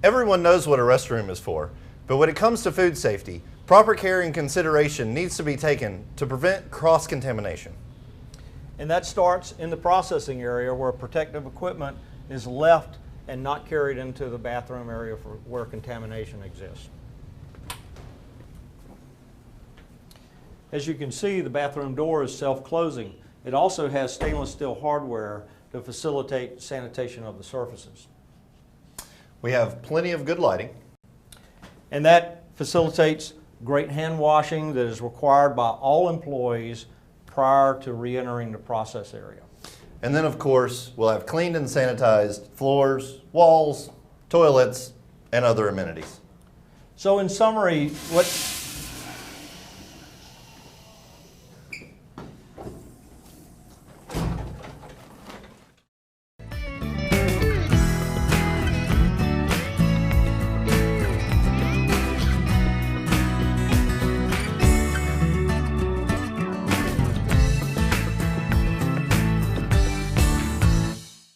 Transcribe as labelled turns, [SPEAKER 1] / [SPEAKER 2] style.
[SPEAKER 1] Everyone knows what a restroom is for, but when it comes to food safety, proper care and consideration needs to be taken to prevent cross-contamination.
[SPEAKER 2] And that starts in the processing area where protective equipment is left and not carried into the bathroom area where contamination exists. As you can see, the bathroom door is self-closing. It also has stainless steel hardware to facilitate sanitation of the surfaces.
[SPEAKER 1] We have plenty of good lighting.
[SPEAKER 2] And that facilitates great hand washing that is required by all employees prior to re-entering the process area.
[SPEAKER 1] And then, of course, we'll have cleaned and sanitized floors, walls, toilets, and other amenities.
[SPEAKER 2] So in summary, what